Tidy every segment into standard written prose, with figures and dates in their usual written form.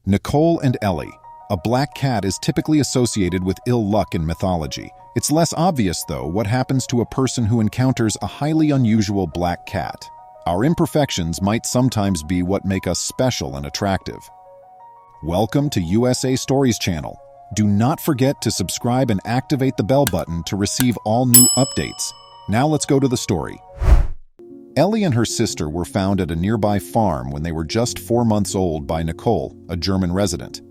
Nicole and Ellie. A black cat is typically associated with ill luck in mythology. It's less obvious, though, what happens to a person who encounters a highly unusual black cat. Our imperfections might sometimes be what make us special and attractive. Welcome to USA Stories channel. Do not forget to subscribe and activate the bell button to receive all new updates. Now let's go to the story. Ellie and her sister were found at a nearby farm when they were just 4 months old by Nicole, a German resident.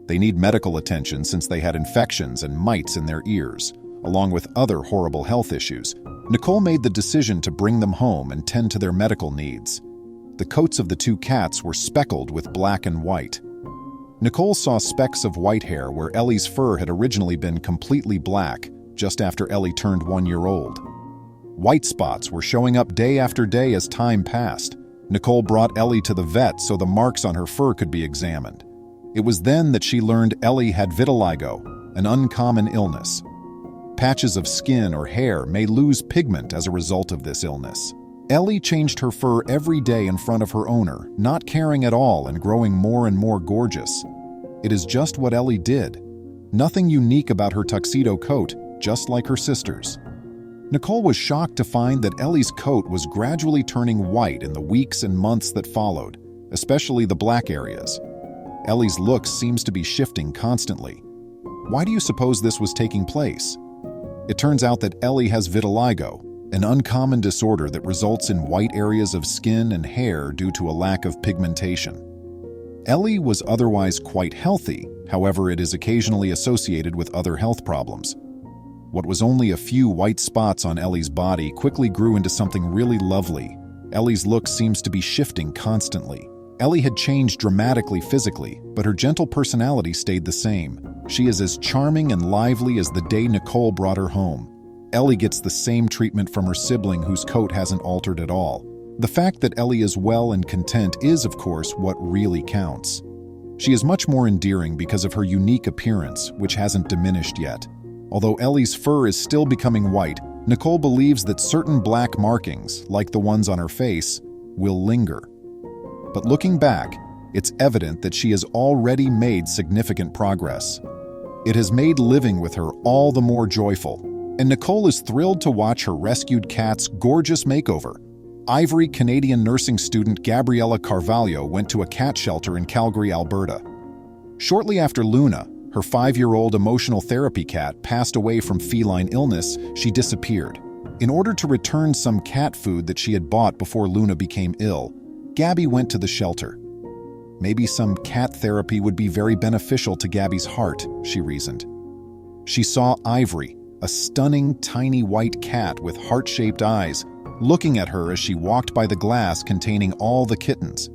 They need medical attention since they had infections and mites in their ears, along with other horrible health issues. Nicole made the decision to bring them home and tend to their medical needs. The coats of the two cats were speckled with black and white. Nicole saw specks of white hair where Ellie's fur had originally been completely black, just after Ellie turned 1 year old. White spots were showing up day after day as time passed. Nicole brought Ellie to the vet so the marks on her fur could be examined. It was then that she learned Ellie had vitiligo, an uncommon illness. Patches of skin or hair may lose pigment as a result of this illness. Ellie changed her fur every day in front of her owner, not caring at all and growing more and more gorgeous. It is just what Ellie did. Nothing unique about her tuxedo coat, just like her sister's. Nicole was shocked to find that Ellie's coat was gradually turning white in the weeks and months that followed, especially the black areas. Ellie's look seems to be shifting constantly. Why do you suppose this was taking place? It turns out that Ellie has vitiligo, an uncommon disorder that results in white areas of skin and hair due to a lack of pigmentation. Ellie was otherwise quite healthy, however, it is occasionally associated with other health problems. What was only a few white spots on Ellie's body quickly grew into something really lovely. Ellie's look seems to be shifting constantly. Ellie had changed dramatically physically, but her gentle personality stayed the same. She is as charming and lively as the day Nicole brought her home. Ellie gets the same treatment from her sibling whose coat hasn't altered at all. The fact that Ellie is well and content is, of course, what really counts. She is much more endearing because of her unique appearance, which hasn't diminished yet. Although Ellie's fur is still becoming white, Nicole believes that certain black markings, like the ones on her face, will linger. But looking back, it's evident that she has already made significant progress. It has made living with her all the more joyful, and Nicole is thrilled to watch her rescued cat's gorgeous makeover. Ivory Canadian nursing student Gabriella Carvalho went to a cat shelter in Calgary, Alberta. Shortly after Luna, her 5-year-old emotional therapy cat, passed away from feline illness, she disappeared. In order to return some cat food that she had bought before Luna became ill, Gabby went to the shelter. Maybe some cat therapy would be very beneficial to Gabby's heart, she reasoned. She saw Ivory, a stunning tiny white cat with heart-shaped eyes, looking at her as she walked by the glass containing all the kittens.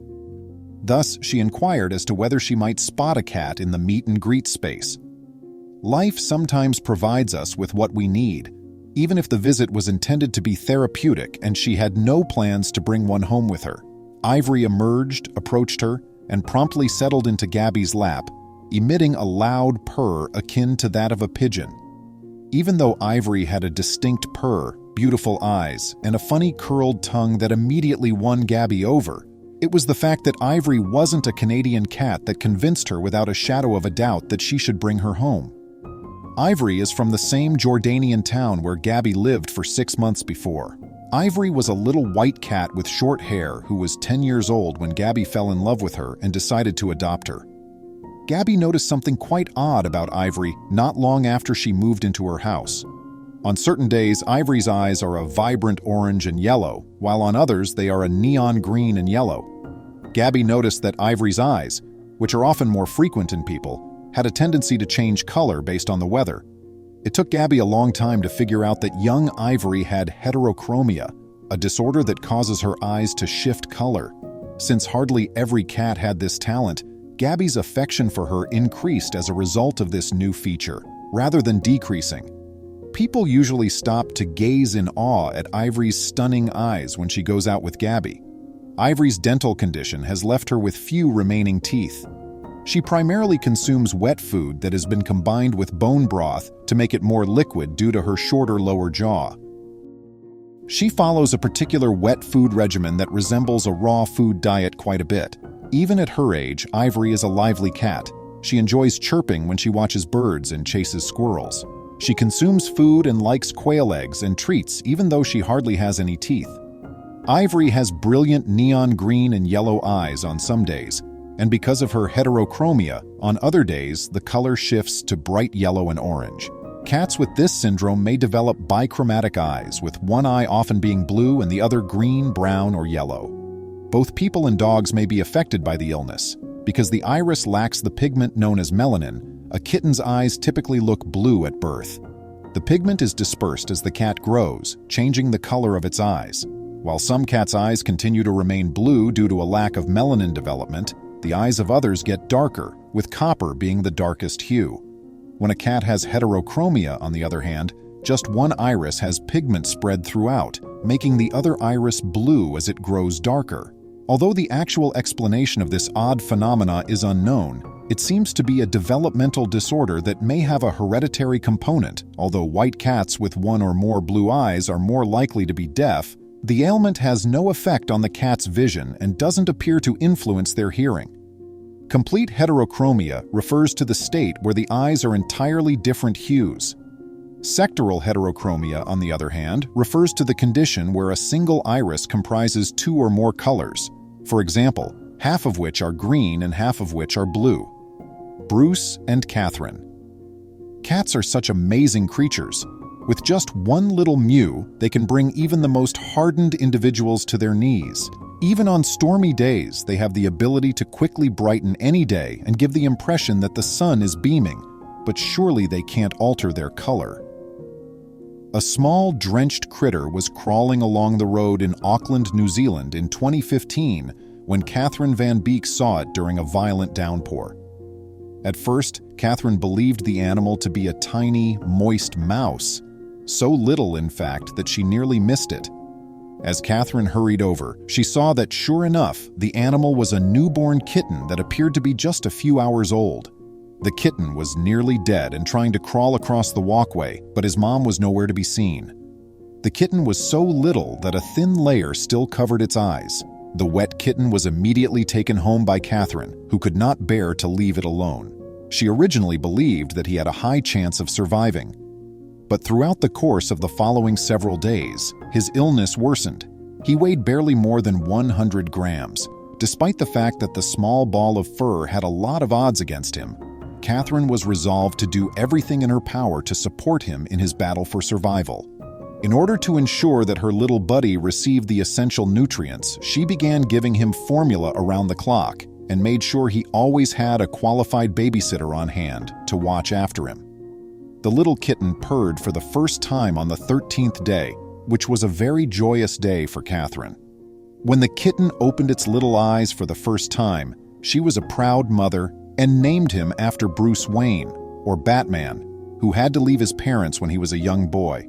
Thus, she inquired as to whether she might spot a cat in the meet and greet space. Life sometimes provides us with what we need, even if the visit was intended to be therapeutic and she had no plans to bring one home with her. Ivory emerged, approached her, and promptly settled into Gabby's lap, emitting a loud purr akin to that of a pigeon. Even though Ivory had a distinct purr, beautiful eyes, and a funny curled tongue that immediately won Gabby over, it was the fact that Ivory wasn't a Canadian cat that convinced her without a shadow of a doubt that she should bring her home. Ivory is from the same Jordanian town where Gabby lived for 6 months before. Ivory was a little white cat with short hair who was 10 years old when Gabby fell in love with her and decided to adopt her. Gabby noticed something quite odd about Ivory not long after she moved into her house. On certain days, Ivory's eyes are a vibrant orange and yellow, while on others they are a neon green and yellow. Gabby noticed that Ivory's eyes, which are often more frequent in people, had a tendency to change color based on the weather. It took Gabby a long time to figure out that young Ivory had heterochromia, a disorder that causes her eyes to shift color. Since hardly every cat had this talent, Gabby's affection for her increased as a result of this new feature, rather than decreasing. People usually stop to gaze in awe at Ivory's stunning eyes when she goes out with Gabby. Ivory's dental condition has left her with few remaining teeth. She primarily consumes wet food that has been combined with bone broth to make it more liquid due to her shorter lower jaw. She follows a particular wet food regimen that resembles a raw food diet quite a bit. Even at her age, Ivory is a lively cat. She enjoys chirping when she watches birds and chases squirrels. She consumes food and likes quail eggs and treats even though she hardly has any teeth. Ivory has brilliant neon green and yellow eyes on some days, and because of her heterochromia, on other days the color shifts to bright yellow and orange. Cats with this syndrome may develop bichromatic eyes, with one eye often being blue and the other green, brown, or yellow. Both people and dogs may be affected by the illness. Because the iris lacks the pigment known as melanin, a kitten's eyes typically look blue at birth. The pigment is dispersed as the cat grows, changing the color of its eyes. While some cats' eyes continue to remain blue due to a lack of melanin development, the eyes of others get darker, with copper being the darkest hue. When a cat has heterochromia, on the other hand, just one iris has pigment spread throughout, making the other iris blue as it grows darker. Although the actual explanation of this odd phenomena is unknown, it seems to be a developmental disorder that may have a hereditary component. Although white cats with one or more blue eyes are more likely to be deaf, the ailment has no effect on the cat's vision and doesn't appear to influence their hearing. Complete heterochromia refers to the state where the eyes are entirely different hues. Sectoral heterochromia, on the other hand, refers to the condition where a single iris comprises two or more colors. For example, half of which are green and half of which are blue. Bruce and Catherine. Cats are such amazing creatures. With just one little mew, they can bring even the most hardened individuals to their knees. Even on stormy days, they have the ability to quickly brighten any day and give the impression that the sun is beaming, but surely they can't alter their color. A small, drenched critter was crawling along the road in Auckland, New Zealand in 2015 when Catherine Van Beek saw it during a violent downpour. At first, Catherine believed the animal to be a tiny, moist mouse, so little, in fact, that she nearly missed it. As Catherine hurried over, she saw that, sure enough, the animal was a newborn kitten that appeared to be just a few hours old. The kitten was nearly dead and trying to crawl across the walkway, but his mom was nowhere to be seen. The kitten was so little that a thin layer still covered its eyes. The wet kitten was immediately taken home by Catherine, who could not bear to leave it alone. She originally believed that he had a high chance of surviving. But throughout the course of the following several days, his illness worsened. He weighed barely more than 100 grams. Despite the fact that the small ball of fur had a lot of odds against him, Catherine was resolved to do everything in her power to support him in his battle for survival. In order to ensure that her little buddy received the essential nutrients, she began giving him formula around the clock and made sure he always had a qualified babysitter on hand to watch after him. The little kitten purred for the first time on the 13th day, which was a very joyous day for Catherine. When the kitten opened its little eyes for the first time, she was a proud mother and named him after Bruce Wayne, or Batman, who had to leave his parents when he was a young boy.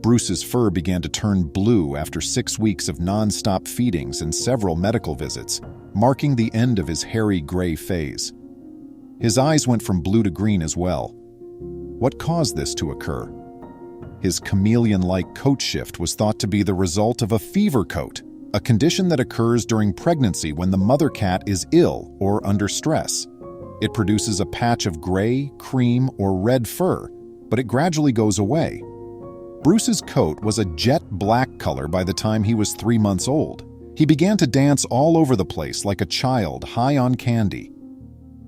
Bruce's fur began to turn blue after 6 weeks of non-stop feedings and several medical visits, marking the end of his hairy gray phase. His eyes went from blue to green as well. What caused this to occur? His chameleon-like coat shift was thought to be the result of a fever coat, a condition that occurs during pregnancy when the mother cat is ill or under stress. It produces a patch of gray, cream, or red fur, but it gradually goes away. Bruce's coat was a jet black color by the time he was 3 months old. He began to dance all over the place like a child high on candy.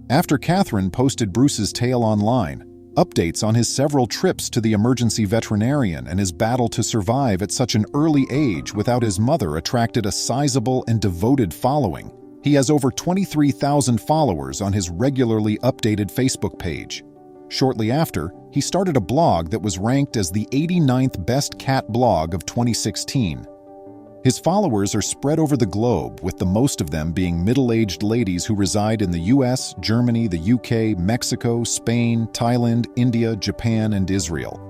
After Catherine posted Bruce's tale online, updates on his several trips to the emergency veterinarian and his battle to survive at such an early age without his mother attracted a sizable and devoted following. He has over 23,000 followers on his regularly updated Facebook page. Shortly after, he started a blog that was ranked as the 89th best cat blog of 2016. His followers are spread over the globe, with the most of them being middle-aged ladies who reside in the US, Germany, the UK, Mexico, Spain, Thailand, India, Japan, and Israel.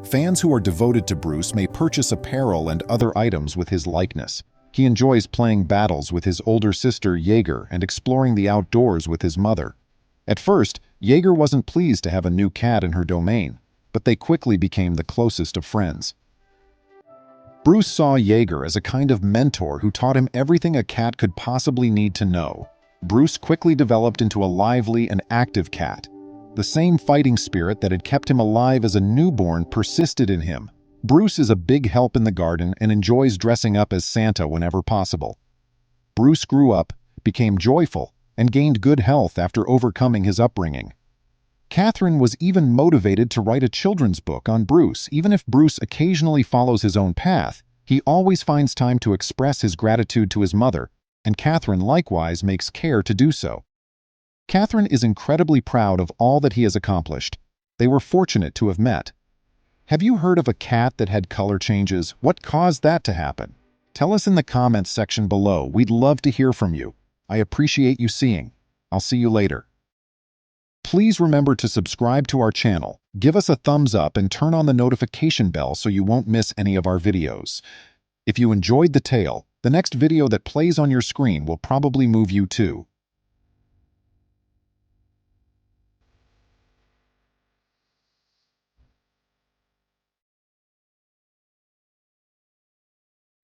Fans who are devoted to Bruce may purchase apparel and other items with his likeness. He enjoys playing battles with his older sister Jaeger and exploring the outdoors with his mother. At first, Jaeger wasn't pleased to have a new cat in her domain, but they quickly became the closest of friends. Bruce saw Jaeger as a kind of mentor who taught him everything a cat could possibly need to know. Bruce quickly developed into a lively and active cat. The same fighting spirit that had kept him alive as a newborn persisted in him. Bruce is a big help in the garden and enjoys dressing up as Santa whenever possible. Bruce grew up, became joyful, and gained good health after overcoming his upbringing. Catherine was even motivated to write a children's book on Bruce. Even if Bruce occasionally follows his own path, he always finds time to express his gratitude to his mother, and Catherine likewise makes care to do so. Catherine is incredibly proud of all that he has accomplished. They were fortunate to have met. Have you heard of a cat that had color changes? What caused that to happen? Tell us in the comments section below. We'd love to hear from you. I appreciate you seeing. I'll see you later. Please remember to subscribe to our channel, give us a thumbs up, and turn on the notification bell so you won't miss any of our videos. If you enjoyed the tale, the next video that plays on your screen will probably move you too.